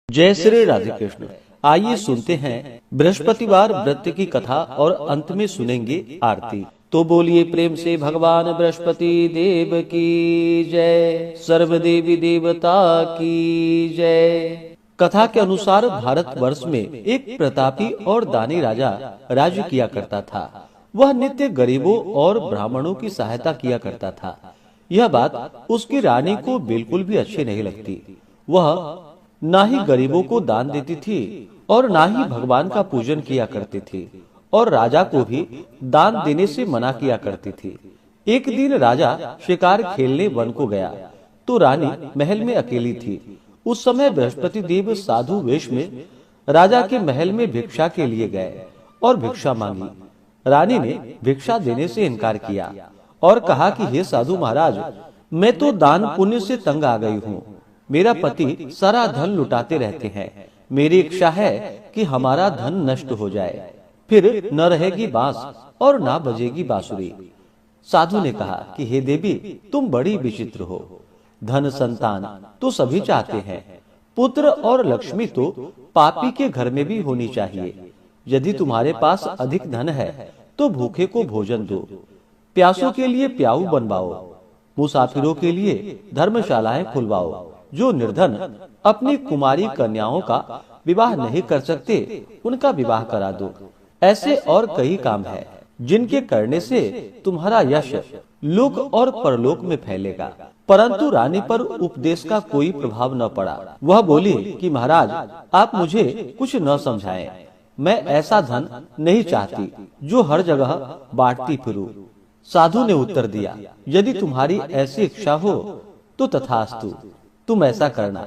जय श्री राधे कृष्ण। आइए सुनते हैं बृहस्पतिवार व्रत की कथा और अंत में सुनेंगे आरती। तो बोलिए प्रेम से भगवान बृहस्पति देव की जय, सर्व देवी देवता की जय। कथा के अनुसार भारतवर्ष में एक प्रतापी और दानी राजा राज्य किया करता था। वह नित्य गरीबों और ब्राह्मणों की सहायता किया करता था। यह बात उसकी रानी को बिल्कुल भी अच्छी नहीं लगती। वह ना ही गरीबों को दान देती थी और ना ही भगवान का पूजन किया करती थी, और राजा को भी दान देने से मना किया करती थी। एक दिन राजा शिकार खेलने वन को गया तो रानी महल में अकेली थी। उस समय बृहस्पति देव साधु वेश में राजा के महल में भिक्षा के लिए गए और भिक्षा मांगी। रानी ने भिक्षा देने से इनकार किया और कहा कि हे साधु महाराज, मैं तो दान पुण्य से तंग आ गई हूँ। मेरा पति सारा धन लुटाते रहते हैं। मेरी इच्छा है कि हमारा धन नष्ट हो जाए, फिर न रहेगी बांस और न बजेगी बांसुरी। साधु ने कहा कि हे देवी, तुम बड़ी विचित्र हो। धन संतान तो सभी चाहते हैं, पुत्र और लक्ष्मी तो पापी के घर में भी होनी चाहिए। यदि तुम्हारे पास अधिक धन है तो भूखे को भोजन दो, प्यासों के लिए प्याऊ बनवाओ, मुसाफिरों के लिए धर्मशालाएं खुलवाओ। जो निर्धन अपनी कुमारी कन्याओं का विवाह नहीं कर सकते, उनका विवाह करा दो। ऐसे और कई काम है जिनके करने से तुम्हारा यश लोक और परलोक में फैलेगा। परंतु रानी पर उपदेश का कोई प्रभाव न पड़ा। वह बोली कि महाराज, आप मुझे कुछ न समझाएं। मैं ऐसा धन नहीं चाहती जो हर जगह बांटती फिरूं। साधु ने उत्तर दिया, यदि तुम्हारी ऐसी इच्छा हो तो तथास्तु। तुम ऐसा करना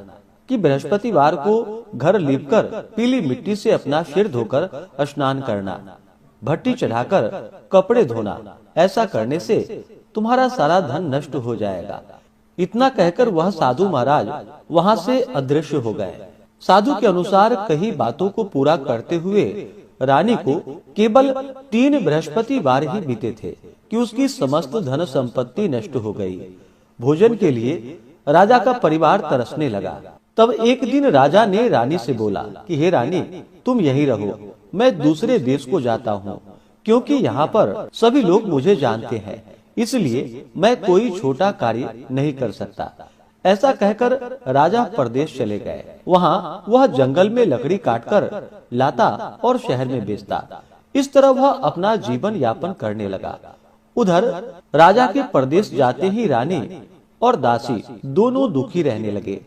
कि बृहस्पतिवार को घर लीपकर पीली मिट्टी से अपना सिर धोकर स्नान करना, भट्टी चढ़ाकर कपड़े धोना। ऐसा करने से तुम्हारा सारा धन नष्ट हो जाएगा। इतना कहकर वह साधु महाराज वहां से अदृश्य हो गए। साधु के अनुसार कई बातों को पूरा करते हुए रानी को केवल 3 बृहस्पतिवार ही बीते थे कि उसकी समस्त धन संपत्ति नष्ट हो गई। भोजन के लिए राजा का परिवार तरसने लगा। तब एक दिन राजा ने रानी से बोला कि हे रानी, तुम यहीं रहो, मैं दूसरे देश को जाता हूँ, क्योंकि यहाँ पर सभी लोग मुझे जानते हैं, इसलिए मैं कोई छोटा कार्य नहीं कर सकता। ऐसा कहकर राजा परदेश चले गए। वहाँ वह जंगल में लकड़ी काटकर लाता और शहर में बेचता। इस तरह वह अपना जीवन यापन करने लगा। उधर राजा के परदेश जाते ही रानी और दासी दोनों दुखी रहने लगे।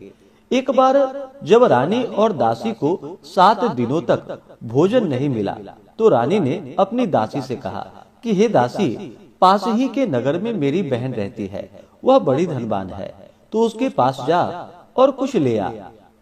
एक बार जब रानी और दासी को 7 दिनों तक भोजन नहीं मिला तो रानी ने अपनी दासी से कहा कि हे दासी, पास ही के नगर में मेरी बहन रहती है, वह बड़ी धनवान है, तो उसके पास जा और कुछ ले आ,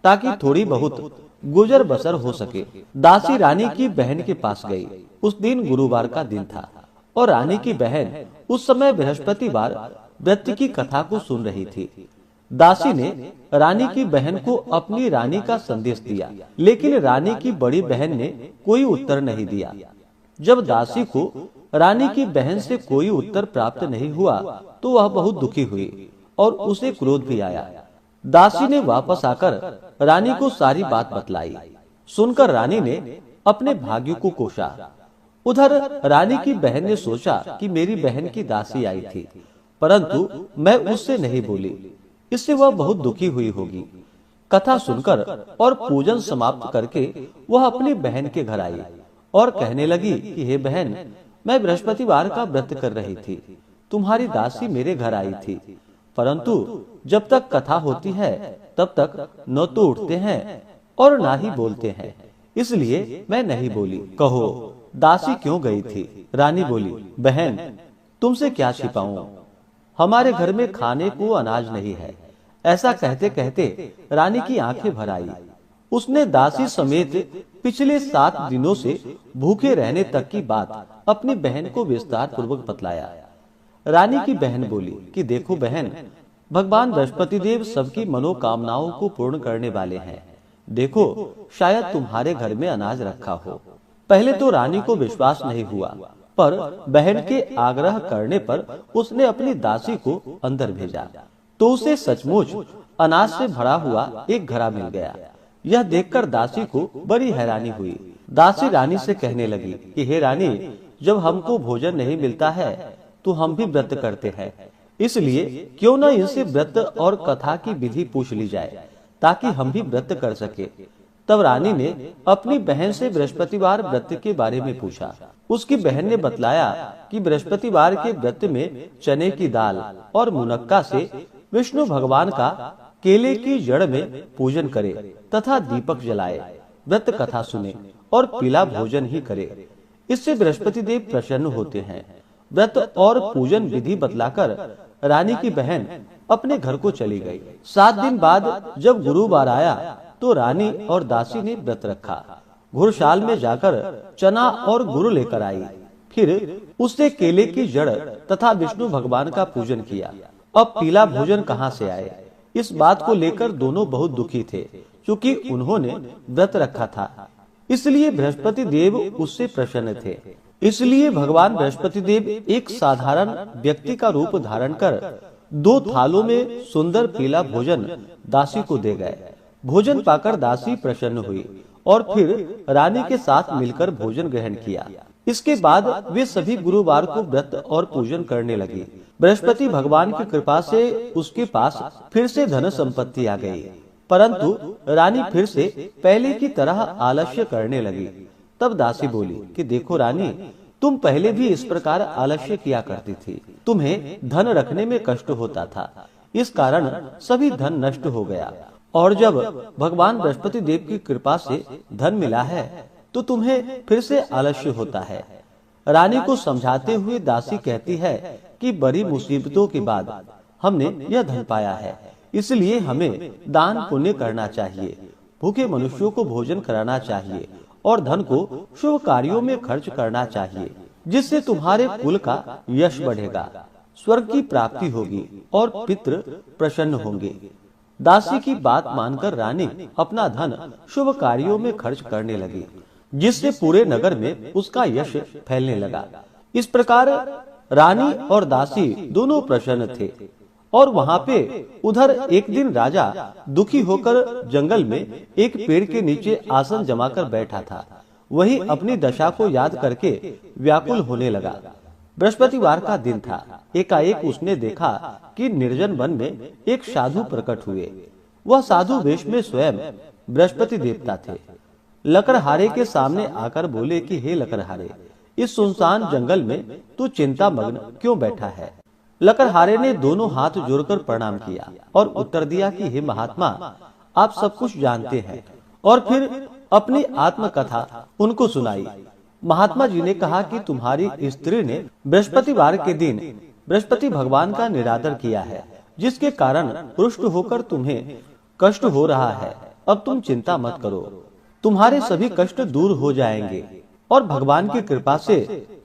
ताकि थोड़ी बहुत गुजर बसर हो सके। दासी रानी की बहन के पास गई। उस दिन गुरुवार का दिन था और रानी की बहन उस समय बृहस्पतिवार व्रत की कथा को सुन रही थी। दासी ने रानी की बहन को अपनी रानी का संदेश दिया, लेकिन रानी की बड़ी बहन ने कोई उत्तर नहीं दिया। जब दासी को रानी की बहन से कोई उत्तर प्राप्त नहीं हुआ तो वह बहुत दुखी हुई और उसे क्रोध भी आया। दासी ने वापस आकर रानी को सारी बात बतलाई। सुनकर रानी ने अपने भाग्य को कोसा। उधर रानी की बहन ने सोचा कि मेरी बहन की दासी आई थी, परंतु मैं उससे नहीं बोली, इससे वह बहुत दुखी हुई होगी। कथा सुनकर और पूजन समाप्त करके वह अपनी बहन के घर आई और कहने लगी कि हे बहन, मैं बृहस्पतिवार का व्रत कर रही थी। तुम्हारी दासी मेरे घर आई थी, परंतु जब तक कथा होती है तब तक न तो उठते हैं और ना ही बोलते हैं, इसलिए मैं नहीं बोली। कहो, दासी क्यों गई थी? रानी बोली, बहन, तुमसे क्या छिपाऊं, हमारे घर में खाने को अनाज नहीं है। ऐसा कहते कहते रानी की आंखें भर आई। उसने दासी समेत पिछले 7 दिनों से भूखे रहने तक की बात अपनी बहन को विस्तार पूर्वक बतलाया। रानी की बहन बोली कि देखो बहन, भगवान बृहस्पति देव सबकी मनोकामनाओं को पूर्ण करने वाले हैं। देखो, शायद तुम्हारे घर में अनाज रखा हो। पहले तो रानी को विश्वास नहीं हुआ, पर बहन के आग्रह करने पर उसने अपनी दासी को अंदर भेजा तो उसे सचमुच अनाज से भरा हुआ एक घड़ा मिल गया। यह देखकर दासी को बड़ी हैरानी हुई। दासी रानी से कहने लगी कि हे रानी, जब हमको भोजन नहीं मिलता है तो हम भी व्रत करते हैं, इसलिए क्यों न इनसे व्रत और कथा की विधि पूछ ली जाए ताकि हम भी व्रत कर सके। तब रानी ने अपनी बहन से बृहस्पतिवार व्रत के बारे में पूछा। उसकी बहन ने बतलाया कि बृहस्पतिवार के व्रत में चने की दाल और मुनक्का से विष्णु भगवान का केले की जड़ में पूजन करे तथा दीपक जलाए, व्रत कथा सुने और पीला भोजन ही करे। इससे बृहस्पति देव प्रसन्न होते हैं। व्रत और पूजन विधि बतलाकर रानी की बहन अपने घर को चली गई। 7 दिन बाद जब गुरुवार आया तो रानी और दासी ने व्रत रखा। घुड़शाल में जाकर चना और गुड़ लेकर आई। फिर उससे केले की जड़ तथा विष्णु भगवान का पूजन किया। अब पीला भोजन कहाँ से आए, इस बात को लेकर दोनों बहुत दुखी थे, क्योंकि उन्होंने व्रत रखा था, इसलिए बृहस्पति देव उससे प्रसन्न थे। इसलिए भगवान बृहस्पति देव एक साधारण व्यक्ति का रूप धारण कर 2 थालों में सुंदर पीला भोजन दासी को दे गए। भोजन पाकर दासी प्रसन्न हुई और फिर रानी के साथ मिलकर भोजन ग्रहण किया। इसके बाद वे सभी गुरुवार को व्रत और पूजन करने लगी। बृहस्पति भगवान की कृपा से उसके पास फिर से धन संपत्ति आ गई, परंतु रानी फिर से पहले की तरह आलस्य करने लगी। तब दासी बोली कि देखो रानी, तुम पहले भी इस प्रकार आलस्य किया करती थी। तुम्हें धन रखने में कष्ट होता था, इस कारण सभी धन नष्ट हो गया, और जब भगवान बृहस्पति देव की कृपा से धन मिला है तो तुम्हें फिर से आलस्य होता है। रानी को समझाते हुए दासी कहती है कि बड़ी मुसीबतों के बाद हमने यह धन पाया है, इसलिए हमें दान पुण्य करना चाहिए, भूखे मनुष्यों को भोजन कराना चाहिए और धन को शुभ कार्यों में खर्च करना चाहिए, जिससे तुम्हारे कुल का यश बढ़ेगा, स्वर्ग की प्राप्ति होगी और पितृ प्रसन्न होंगे। दासी की बात मानकर रानी अपना धन शुभ कार्यों में खर्च करने लगी, जिससे पूरे नगर में उसका यश फैलने लगा। इस प्रकार रानी और दासी दोनों प्रसन्न थे। और वहाँ पे उधर एक दिन राजा दुखी होकर जंगल में एक पेड़ के नीचे आसन जमाकर बैठा था। वही अपनी दशा को याद करके व्याकुल होने लगा। बृहस्पतिवार का दिन था। एकाएक उसने देखा कि निर्जन वन में एक साधु प्रकट हुए। वह साधु वेश में स्वयं बृहस्पति देवता थे। लकड़हारे के सामने आकर बोले कि हे लकड़हारे, इस सुनसान जंगल में तू चिंता मग्न क्यों बैठा है? लकड़हारे ने दोनों हाथ जोड़कर प्रणाम किया और उत्तर दिया कि हे महात्मा, आप सब कुछ जानते हैं। और फिर अपनी आत्मकथा उनको सुनाई। महात्मा जी ने कहा कि तुम्हारी स्त्री ने बृहस्पतिवार के दिन बृहस्पति भगवान का निरादर किया है, जिसके कारण रुष्ट होकर तुम्हें कष्ट हो रहा है। अब तुम चिंता मत करो, तुम्हारे सभी कष्ट दूर हो जाएंगे और भगवान की कृपा से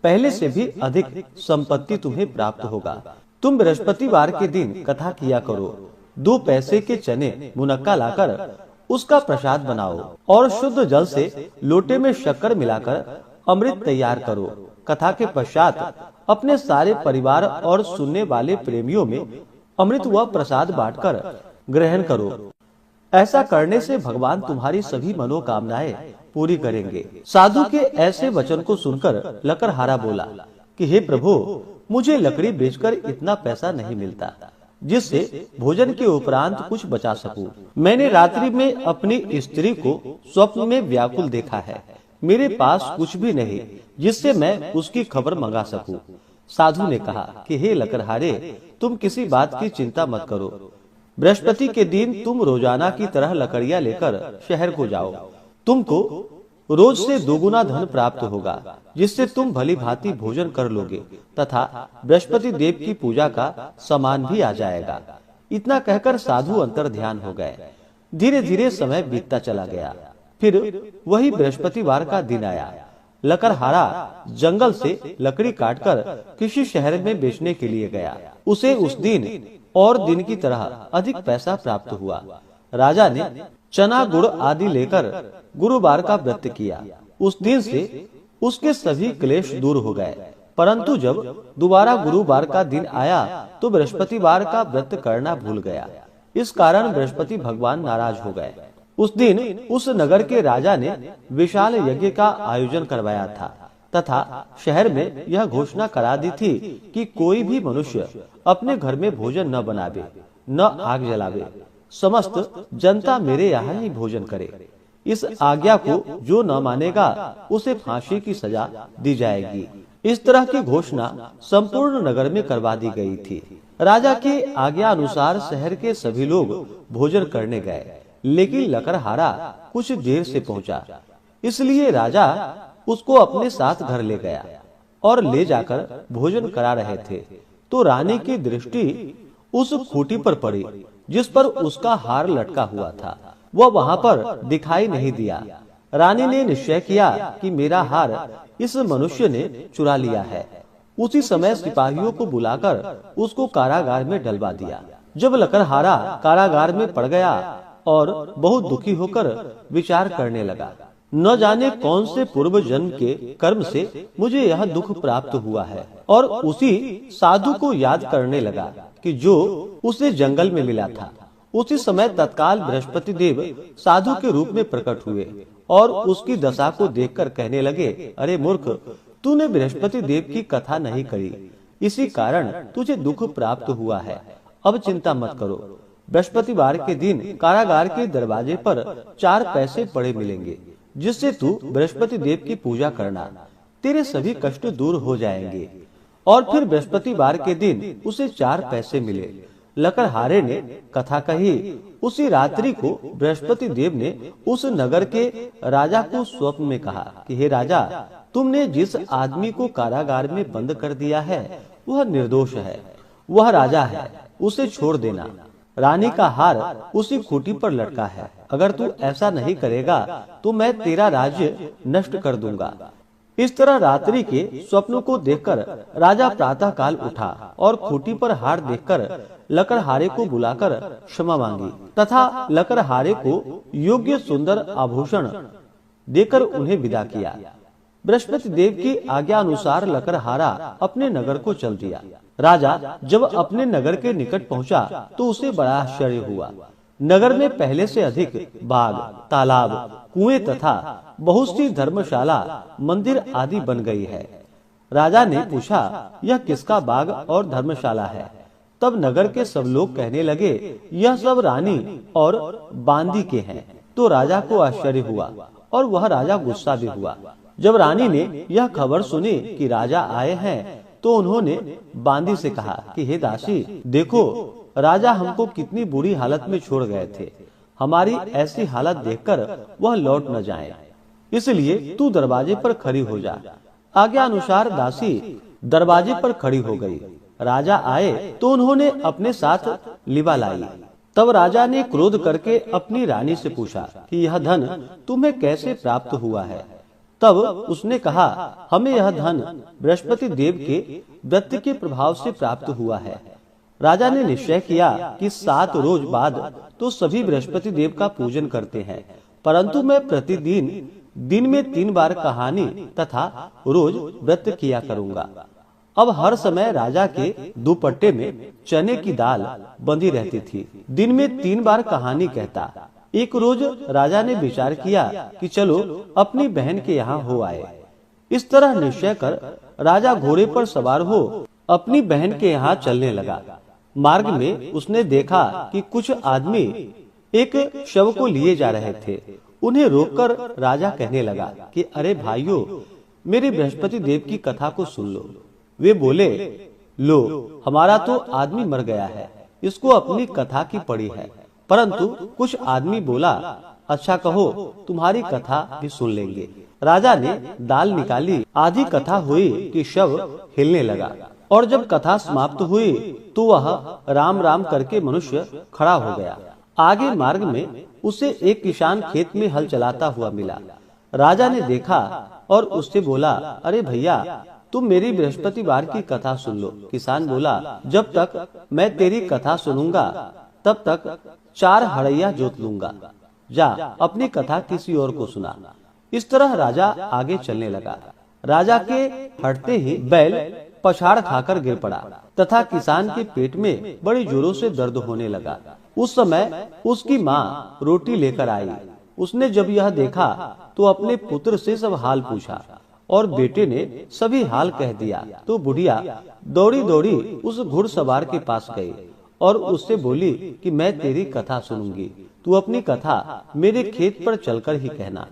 पहले से भी अधिक संपत्ति तुम्हें प्राप्त होगा। तुम बृहस्पतिवार के दिन कथा किया करो। 2 पैसे के चने मुनक्का लाकर उसका प्रसाद बनाओ और शुद्ध जल से लोटे में शक्कर मिलाकर अमृत तैयार करो। कथा के पश्चात अपने सारे परिवार और सुनने वाले प्रेमियों में अमृत व प्रसाद बांटकर ग्रहण करो। ऐसा करने से भगवान तुम्हारी सभी मनोकामनाएं पूरी करेंगे। साधु के ऐसे वचन को सुनकर लकड़हारा बोला कि हे प्रभु, मुझे लकड़ी बेचकर इतना पैसा नहीं मिलता जिससे भोजन के उपरांत कुछ बचा सकूं। मैंने रात्रि में अपनी स्त्री को स्वप्न में व्याकुल देखा है। मेरे पास कुछ भी नहीं जिससे मैं उसकी खबर मंगा सकूं। साधु ने कहा कि हे लकड़हारे, तुम किसी बात की चिंता मत करो। बृहस्पति के दिन तुम रोजाना की तरह लकड़ियां लेकर शहर को जाओ। तुमको रोज से 2 गुना धन प्राप्त होगा, जिससे तुम भली भांति भोजन कर लोगे तथा बृहस्पति देव की पूजा का सामान भी आ जाएगा। इतना कहकर साधु अंतर ध्यान हो गए। धीरे धीरे समय बीतता चला गया। फिर वही बृहस्पतिवार का दिन आया। लकड़हारा जंगल से लकड़ी काटकर किसी शहर में बेचने के लिए गया। उसे उस दिन और दिन की तरह अधिक पैसा प्राप्त हुआ। राजा ने चना गुड़ आदि लेकर गुरुवार का व्रत किया। उस दिन से उसके सभी क्लेश दूर हो गए। परंतु जब दोबारा गुरुवार का दिन आया तो बृहस्पतिवार का व्रत करना भूल गया। इस कारण बृहस्पति भगवान नाराज हो गए उस दिन उस नगर के राजा ने विशाल यज्ञ का आयोजन करवाया था तथा शहर में यह घोषणा करा दी थी कि कोई भी मनुष्य अपने घर में भोजन न बनावे, न आग जलावे। समस्त जनता मेरे यहाँ ही भोजन करे। इस आज्ञा को जो न मानेगा उसे फांसी की सजा दी जाएगी। इस तरह की घोषणा संपूर्ण नगर में करवा दी गई थी। राजा की आज्ञा अनुसार शहर के सभी लोग भोजन करने गए, लेकिन लकड़हारा कुछ देर से पहुंचा। इसलिए राजा उसको अपने साथ घर ले गया और ले जाकर भोजन करा रहे थे तो रानी की दृष्टि उस खूंटी पर पड़ी जिस पर उसका हार लटका हुआ था। वह वहां पर दिखाई नहीं दिया। रानी ने निश्चय किया कि मेरा हार इस मनुष्य ने चुरा लिया है। उसी समय सिपाहियों को बुलाकर उसको कारागार में डलवा दिया। जब लकड़हारा कारागार में पड़ गया और बहुत दुखी होकर विचार करने लगा, न जाने कौन से पूर्व जन्म के कर्म से मुझे यह दुख प्राप्त हुआ है, और उसी साधु को याद करने लगा कि जो उसे जंगल में मिला था। उसी समय तत्काल बृहस्पति देव साधु के रूप में प्रकट हुए और उसकी दशा को देखकर कहने लगे, अरे मूर्ख, तूने बृहस्पति देव की कथा नहीं करी, इसी कारण तुझे दुख प्राप्त हुआ है। अब चिंता मत करो। बृहस्पतिवार के दिन कारागार के दरवाजे पर 4 पैसे पड़े मिलेंगे, जिससे तू बृहस्पति देव की पूजा करना, तेरे सभी कष्ट दूर हो जाएंगे। और फिर बृहस्पतिवार के दिन उसे 4 पैसे मिले। लकड़हारे ने कथा कही। उसी रात्रि को बृहस्पति देव ने उस नगर के राजा को स्वप्न में कहा कि हे राजा, तुमने जिस आदमी को कारागार में बंद कर दिया है वह निर्दोष है, वह राजा है, उसे छोड़ देना। रानी का हार उसी खूंटी पर लटका है। अगर तू ऐसा नहीं करेगा तो मैं तेरा राज्य नष्ट कर दूंगा। इस तरह रात्रि के स्वप्न को देखकर राजा प्रातः काल उठा और खूंटी पर हार देखकर लकड़हारे को बुलाकर क्षमा मांगी तथा लकड़हारे को योग्य सुंदर आभूषण देकर उन्हें विदा किया। बृहस्पति देव की आज्ञा अनुसार लकड़हारा अपने नगर को चल दिया। राजा जब अपने नगर के निकट पहुंचा तो उसे बड़ा आश्चर्य हुआ। नगर में पहले से अधिक बाग, तालाब, कुएं तथा बहुत सी धर्मशाला, मंदिर आदि बन गई है। राजा ने पूछा, यह किसका बाग और धर्मशाला है? तब नगर के सब लोग कहने लगे, यह सब रानी और बांदी के हैं। तो राजा को आश्चर्य हुआ और वह राजा गुस्सा भी हुआ। जब रानी ने यह खबर सुनी कि राजा आए हैं तो उन्होंने बांदी से कहा कि हे दासी, देखो राजा हमको कितनी बुरी हालत में छोड़ गए थे। हमारी ऐसी हालत देखकर वह लौट न जाए, इसलिए तू दरवाजे पर खड़ी हो जा। आज्ञा अनुसार दासी दरवाजे पर खड़ी हो गई। राजा आए तो उन्होंने अपने साथ लिवा लाई। तब राजा ने क्रोध करके अपनी रानी से पूछा कि यह धन तुम्हें कैसे प्राप्त हुआ है? तब उसने कहा, हमें यह धन बृहस्पति देव के व्रत के प्रभाव से प्राप्त हुआ है। राजा ने निश्चय किया कि 7 रोज बाद तो सभी बृहस्पति देव का पूजन करते हैं, परंतु मैं प्रतिदिन दिन में 3 बार कहानी तथा रोज व्रत किया करूंगा। अब हर समय राजा के दुपट्टे में चने की दाल बंधी रहती थी। दिन में 3 बार कहानी कहता। एक रोज राजा ने विचार किया कि चलो अपनी बहन के यहाँ हो आए। इस तरह निश्चय कर राजा घोड़े पर सवार हो अपनी बहन के यहाँ चलने लगा। मार्ग में उसने देखा कि कुछ आदमी एक शव को लिए जा रहे थे। उन्हें रोककर राजा कहने लगा कि अरे भाइयों, मेरे बृहस्पति देव की कथा को सुन लो। वे बोले, लो, हमारा तो आदमी मर गया है, इसको अपनी कथा की पड़ी है। परंतु कुछ आदमी बोला, अच्छा कहो, तुम्हारी कथा भी सुन लेंगे। राजा ने दाल निकाली। आधी कथा हुई कि शव हिलने लगा, और जब कथा समाप्त हुई तो वह राम राम करके मनुष्य खड़ा हो गया। आगे मार्ग में उसे एक किसान खेत में हल चलाता हुआ मिला। राजा ने देखा और उससे बोला, अरे भैया, तुम मेरी बृहस्पतिवार की कथा सुन लो। किसान बोला, जब तक मैं तेरी कथा सुनूंगा तब तक 4 हड़ैया जोत लूंगा। जा अपनी कथा किसी और को सुना। इस तरह राजा आगे चलने लगा। राजा के हटते ही बैल पछाड़ खाकर गिर पड़ा तथा किसान के पेट में बड़ी जोरों से दर्द होने लगा। उस समय उसकी माँ रोटी लेकर आई। उसने जब यह देखा तो अपने पुत्र से सब हाल पूछा और बेटे ने सभी हाल कह दिया। तो बुढ़िया दौड़ी दौड़ी उस घुड़सवार के पास गई और उससे बोली कि मैं तेरी कथा सुनूंगी, तू अपनी कथा मेरे खेत पर चलकर ही कहना।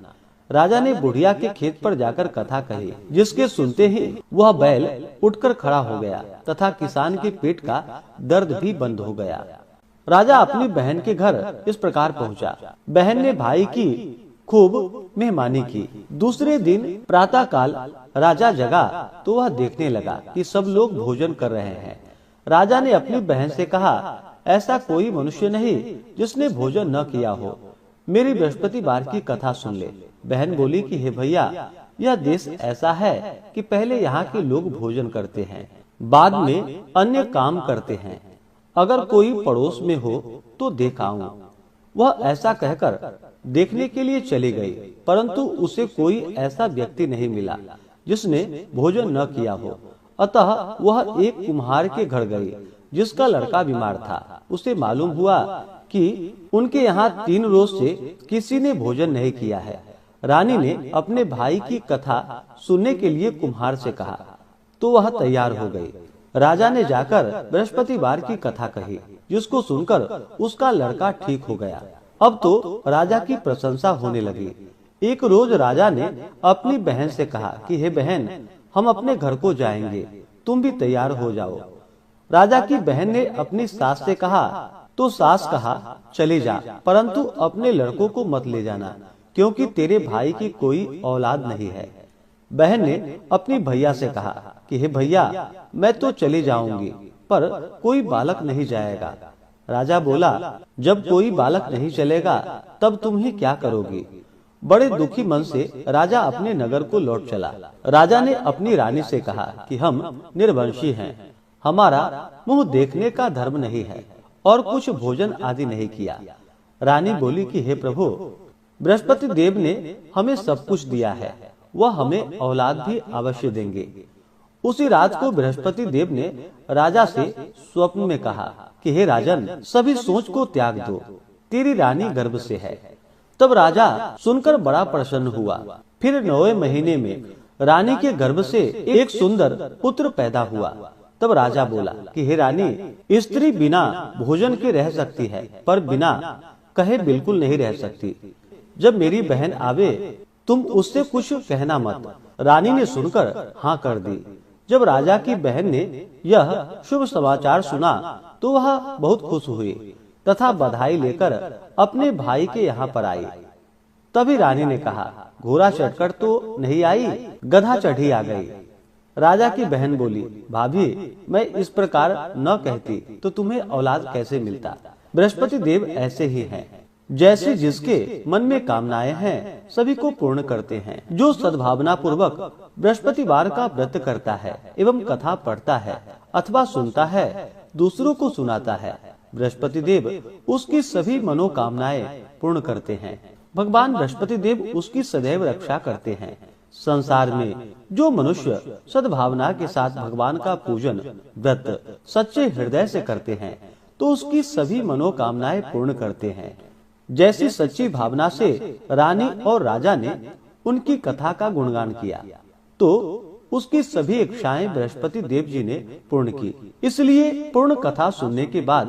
राजा ने बुढ़िया के खेत पर जाकर कथा कही, जिसके सुनते ही वह बैल उठकर खड़ा हो गया तथा किसान के पेट का दर्द भी बंद हो गया। राजा अपनी बहन के घर इस प्रकार पहुंचा। बहन ने भाई की खूब मेहमानी की। दूसरे दिन प्रातः काल राजा जगा तो वह देखने लगा कि सब लोग भोजन कर रहे हैं। राजा ने अपनी बहन से कहा, ऐसा कोई मनुष्य नहीं जिसने भोजन न किया हो, मेरी बृहस्पतिवार की कथा सुन ले। बहन बोली कि हे भैया, यह देश ऐसा है कि पहले यहाँ के लोग भोजन करते हैं, बाद में अन्य काम करते हैं। अगर कोई पड़ोस में हो तो देख आऊं। वह ऐसा कहकर देखने के लिए चली गई, परंतु उसे कोई ऐसा व्यक्ति नहीं मिला जिसने भोजन न किया हो। अतः वह एक कुम्हार के घर गई जिसका लड़का बीमार था। उसे मालूम हुआ कि उनके यहाँ 3 रोज से किसी ने भोजन नहीं किया है। रानी ने अपने भाई की कथा सुनने के लिए कुम्हार से कहा तो वह तैयार हो गई। राजा ने जाकर बृहस्पतिवार की कथा कही, जिसको सुनकर उसका लड़का ठीक हो गया। अब तो राजा की प्रशंसा होने लगी। एक रोज राजा ने अपनी बहन से कहा कि हे बहन, हम अपने घर को जाएंगे, तुम भी तैयार हो जाओ। राजा की बहन ने अपनी सास से कहा तो सास कहा, चले जा, परंतु अपने लड़कों को मत ले जाना, क्योंकि तेरे भाई की कोई औलाद नहीं है। बहन ने अपनी भैया से कहा कि हे भैया, मैं तो चली जाऊंगी, पर कोई बालक नहीं जाएगा। राजा बोला, जब कोई बालक नहीं चलेगा तब तुम ही क्या करोगी। बड़े दुखी मन से राजा अपने नगर को लौट चला। राजा ने अपनी रानी से कहा कि हम निर्वंशी हैं, हमारा मुंह देखने का धर्म नहीं है और कुछ भोजन आदि नहीं किया। रानी बोली कि हे प्रभु, बृहस्पति देव ने हमें सब कुछ दिया है, वह हमें औलाद भी अवश्य देंगे। उसी रात को बृहस्पति देव ने राजा से स्वप्न में कहा कि हे राजन, सभी सोच को त्याग दो, तेरी रानी गर्भ से है। तब राजा सुनकर बड़ा प्रसन्न हुआ। फिर 9वें महीने में रानी के गर्भ से एक सुंदर पुत्र पैदा हुआ। तब राजा बोला कि हे रानी, स्त्री बिना भोजन के रह सकती है, पर बिना कहे बिल्कुल नहीं रह सकती। जब मेरी बहन आवे तुम उससे कुछ कहना मत। रानी ने सुनकर हाँ कर दी। जब राजा की बहन ने यह शुभ समाचार सुना तो वह बहुत खुश हुई तथा बधाई लेकर अपने भाई के यहाँ पर आई। तभी रानी ने कहा, घोड़ा चढ़कर तो नहीं आई, गधा चढ़ी आ गई। राजा की बहन बोली, भाभी, मैं इस प्रकार न कहती तो तुम्हें औलाद कैसे मिलता। बृहस्पति देव ऐसे ही हैं, जैसे जिसके मन में कामनाएं हैं सभी को पूर्ण करते हैं। जो सद्भावना पूर्वक बृहस्पतिवार का व्रत करता है एवं कथा पढ़ता है अथवा सुनता है, दूसरों को सुनाता है, बृहस्पति देव उसकी सभी मनोकामनाएं पूर्ण करते हैं। भगवान बृहस्पति देव उसकी सदैव रक्षा करते हैं। संसार में जो मनुष्य सद्भावना के साथ भगवान का पूजन व्रत सच्चे हृदय से करते हैं तो उसकी सभी मनोकामनाएं पूर्ण करते हैं। जैसी सच्ची भावना से रानी और राजा ने उनकी कथा का गुणगान किया तो उसकी सभी इच्छाएं बृहस्पति देव जी ने पूर्ण की। इसलिए पूर्ण कथा सुनने के बाद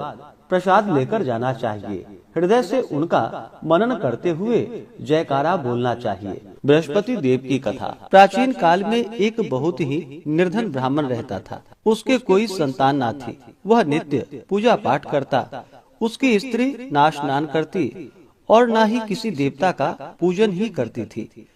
प्रसाद लेकर जाना चाहिए। हृदय से उनका मनन करते हुए जयकारा बोलना चाहिए। बृहस्पति देव की कथा। प्राचीन काल में एक बहुत ही निर्धन ब्राह्मण रहता था। उसके कोई संतान न थी। वह नित्य पूजा पाठ करता। उसकी स्त्री ना स्नान करती और न ही किसी देवता का पूजन ही करती थी।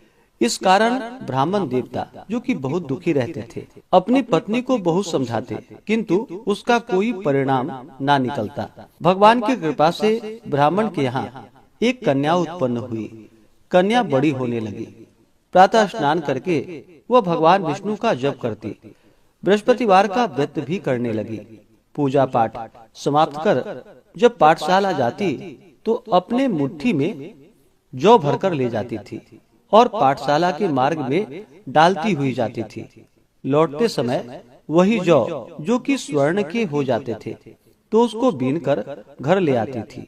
इस कारण ब्राह्मण देवता, जो कि बहुत दुखी रहते थे, अपनी पत्नी को बहुत समझाते, किंतु उसका कोई परिणाम ना निकलता। भगवान की कृपा से ब्राह्मण के यहाँ एक कन्या उत्पन्न हुई। कन्या बड़ी होने लगी। प्रातः स्नान करके वह भगवान विष्णु का जप करती। बृहस्पतिवार का व्रत भी करने लगी। पूजा पाठ समाप्त कर जब पाठशाला जाती तो अपने मुट्ठी में जौ भरकर ले जाती थी और पाठशाला के मार्ग में डालती हुई जाती थी। लौटते समय वही जौ, जो कि स्वर्ण के हो जाते थे, तो उसको बीनकर घर ले आती थी।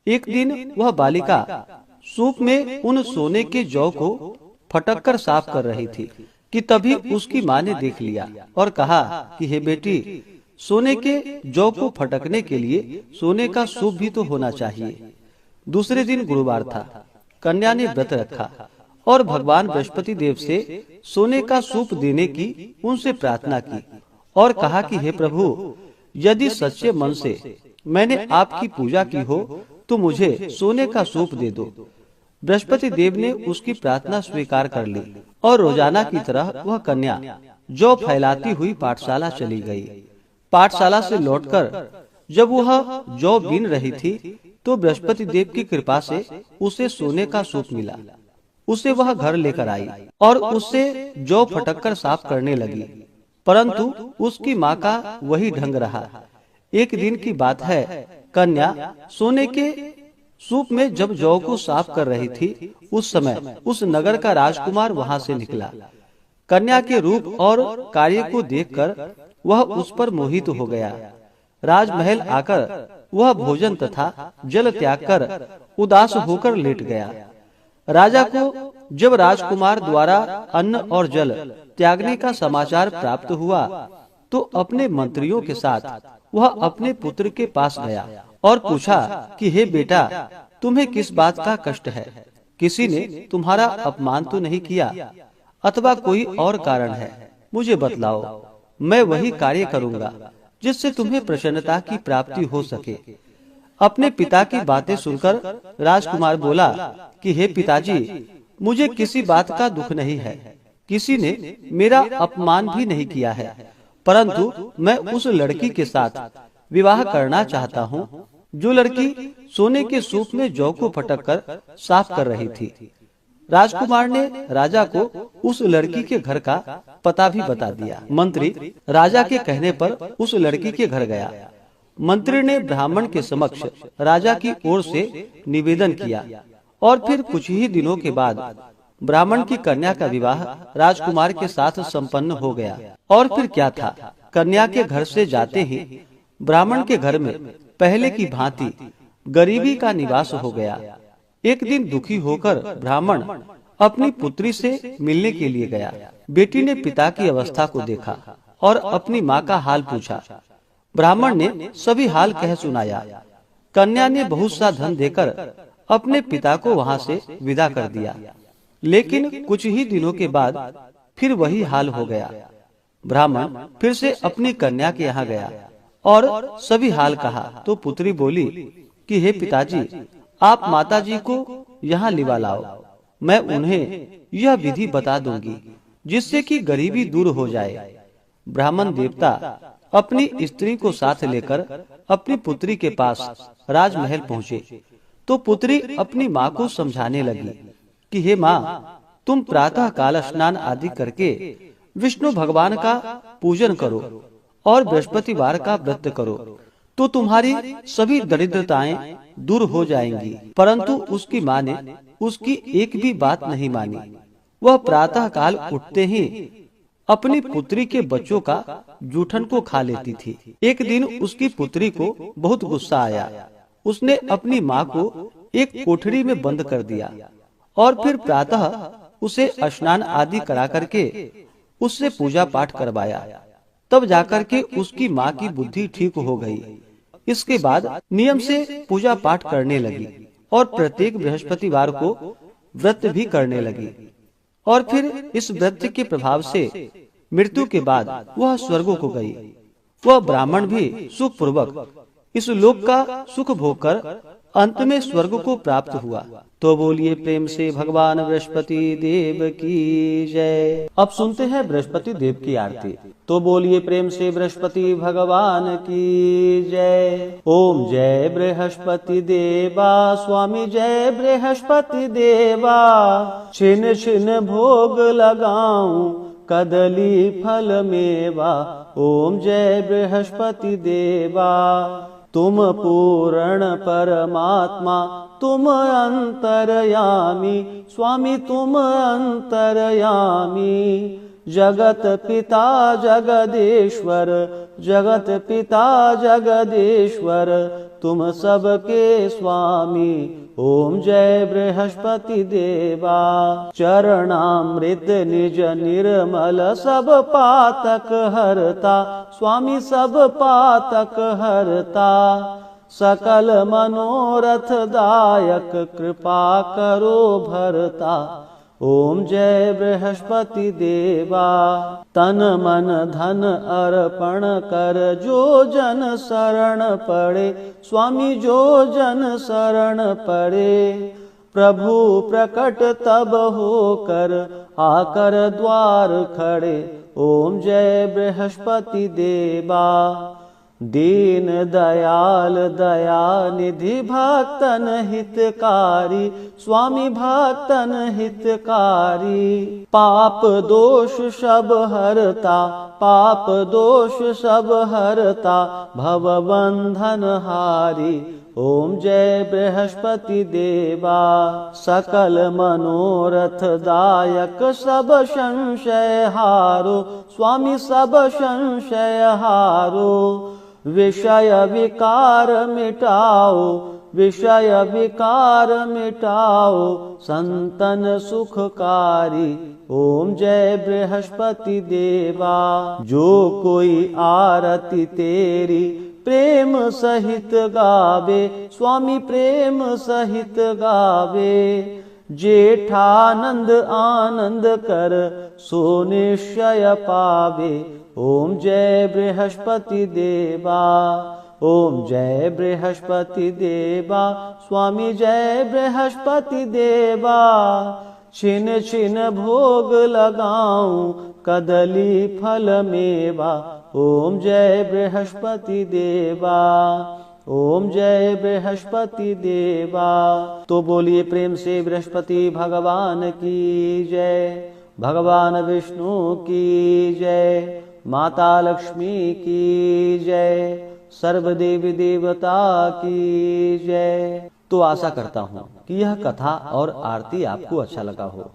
एक दिन वह बालिका सूप में उन सोने के जौ को फटक कर साफ कर रही थी कि तभी उसकी माँ ने देख लिया और कहा कि हे बेटी, सोने के जौ को फटकने के लिए सोने का सूप भी तो होना चाहिए। दूसरे दिन गुरुवार था। कन्या ने व्रत रखा और भगवान बृहस्पति देव से सोने का सूप देने की उनसे प्रार्थना की और कहा कि हे प्रभु, यदि सच्चे मन से मैंने आपकी पूजा की हो तो मुझे सोने का सूप दे दो। बृहस्पति देव ने उसकी प्रार्थना स्वीकार कर ली और रोजाना की तरह वह कन्या जौ फैलाती हुई पाठशाला चली गई। पाठशाला से लौटकर जब वह जौ बीन रही थी तो बृहस्पति देव की कृपा से उसे सोने का सूप मिला। उसे वह घर लेकर आई और उससे जौ फटककर साफ करने लगी, परंतु उसकी माँ का वही ढंग रहा। एक दिन की बात है, कन्या सोने के सूप में जब जौ को साफ कर रही थी, उस समय उस नगर का राजकुमार वहां से निकला। कन्या के रूप और कार्य को देखकर वह उस पर मोहित हो गया। राजमहल आकर वह भोजन तथा जल त्याग कर उदास होकर लेट गया। राजा को जब राजकुमार द्वारा अन्न और जल त्यागने का समाचार प्राप्त हुआ तो अपने मंत्रियों के साथ वह अपने पुत्र के पास गया और पूछा कि हे बेटा, तुम्हें किस बात का कष्ट है? किसी ने तुम्हारा अपमान तो नहीं किया अथवा कोई और कारण है? मुझे बतलाओ, मैं वही कार्य करूँगा जिससे तुम्हें प्रसन्नता की प्राप्ति हो सके। अपने पिता की बातें सुनकर राजकुमार बोला कि हे पिताजी, मुझे किसी बात का दुख नहीं है। किसी ने मेरा अपमान भी नहीं किया है, परंतु मैं उस लड़की के साथ विवाह करना चाहता हूँ जो लड़की सोने के सूप में जौ को फटककर साफ कर रही थी। राजकुमार ने राजा को उस लड़की के घर का पता भी बता दिया। मंत्री राजा के कहने पर उस लड़की के घर गया। मंत्री ने ब्राह्मण के समक्ष राजा की ओर से निवेदन किया और फिर कुछ ही दिनों के बाद ब्राह्मण की कन्या का विवाह राजकुमार के साथ संपन्न हो गया। और फिर क्या था, कन्या के घर से जाते ही ब्राह्मण के घर में पहले की भांति गरीबी का निवास हो गया। एक दिन दुखी होकर ब्राह्मण अपनी पुत्री से मिलने के लिए गया। बेटी ने पिता की अवस्था को देखा और अपनी माँ का हाल पूछा। ब्राह्मण ने सभी हाल कह सुनाया। कन्या ने बहुत सा धन देकर अपने पिता को वहाँ से विदा कर दिया, लेकिन कुछ ही दिनों के बाद फिर वही हाल हो गया। ब्राह्मण फिर से अपनी कन्या के यहाँ गया और सभी हाल कहा तो पुत्री बोली कि हे पिताजी, आप माताजी को यहाँ लिवा लाओ। मैं उन्हें यह विधि बता दूंगी जिससे कि गरीबी दूर हो जाए। ब्राह्मण देवता अपनी स्त्री को साथ लेकर अपनी पुत्री के पास राजमहल पहुँचे तो पुत्री अपनी माँ को समझाने लगी कि हे माँ, तुम प्रातः काल स्नान आदि करके विष्णु भगवान का पूजन करो और बृहस्पतिवार का व्रत करो तो तुम्हारी सभी दरिद्रताएं दूर हो जाएंगी। परंतु उसकी माँ ने उसकी एक भी बात नहीं मानी। वह प्रातः काल उठते ही अपनी पुत्री के बच्चों का जूठन को खा लेती थी। एक दिन उसकी पुत्री को बहुत गुस्सा आया। उसने अपनी माँ को एक कोठरी में बंद कर दिया और फिर प्रातः उसे स्नान आदि करा करके उससे पूजा पाठ करवाया। तब जाकर के उसकी माँ की बुद्धि ठीक हो गई। इसके बाद नियम से पूजा पाठ करने लगी और प्रत्येक बृहस्पतिवार को व्रत भी करने लगी। और फिर इस व्रत के प्रभाव से मृत्यु के बाद वह स्वर्ग को गई। वह ब्राह्मण भी सुख पूर्वक इस लोक का सुख भोग कर अंत में स्वर्ग को प्राप्त हुआ। तो बोलिए प्रेम से भगवान बृहस्पति देव की जय। अब सुनते हैं बृहस्पति देव की आरती। तो बोलिए प्रेम से बृहस्पति भगवान की जय। ओम जय बृहस्पति देवा, स्वामी जय बृहस्पति देवा। छिन छिन भोग लगाऊं कदली फल मेवा। ओम जय बृहस्पति देवा। तुम पूर्ण परमात्मा, तुम अंतर्यामी, स्वामी तुम अंतर्यामी। जगत पिता जगदीश्वर, जगत पिता जगदीश्वर तुम सबके स्वामी। ओम जय बृहस्पति देवा। चरणामृत निज निर्मल सब पातक हरता, स्वामी सब पातक हरता। सकल मनोरथ दायक कृपा करो भरता। ओम जय बृहस्पति देवा। तन मन धन अर्पण कर जो जन शरण पड़े, स्वामी जो जन शरण पड़े। प्रभु प्रकट तब होकर आकर द्वार खड़े। ओम जय बृहस्पति देवा। दीन दयाल दया निधि भक्तन हितकारी, स्वामी भक्तन हितकारी। पाप दोष सब हरता, पाप दोष सब हरता, भव बंधन हारी। ओम जय बृहस्पति देवा। सकल मनोरथ दायक सब संशय हारो, स्वामी सब संशय हारो। विषय विकार मिटाओ, विषय विकार मिटाओ, संतन सुखकारी। ओम जय बृहस्पति देवा। जो कोई आरती तेरी प्रेम सहित गावे, स्वामी प्रेम सहित गावे। जेठानंद आनंद कर सो निश्चय पावे। ओम जय बृहस्पति देवा। ओम जय बृहस्पति देवा, स्वामी जय बृहस्पति देवा। छिन छिन भोग लगाऊं कदली फल मेवा। ओम जय बृहस्पति देवा। ओम जय बृहस्पति देवा। तो बोलिए प्रेम से बृहस्पति भगवान की जय, भगवान विष्णु की जय, माता लक्ष्मी की जय, सर्व देवी देवता की जय। तो आशा करता हूँ कि यह कथा और आरती आपको अच्छा लगा हो।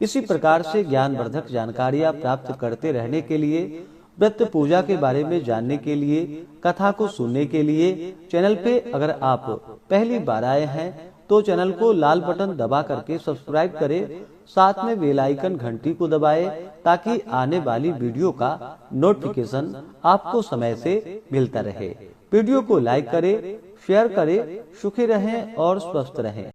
इसी प्रकार से ज्ञानवर्धक जानकारियाँ प्राप्त करते रहने के लिए, व्रत पूजा के बारे में जानने के लिए, कथा को सुनने के लिए चैनल पे अगर आप पहली बार आए हैं तो चैनल को लाल बटन दबा करके सब्सक्राइब करें, साथ में बेल आइकन घंटी को दबाएं ताकि आने वाली वीडियो का नोटिफिकेशन आपको समय से मिलता रहे। वीडियो को लाइक करें, शेयर करें। सुखी रहें और स्वस्थ रहें।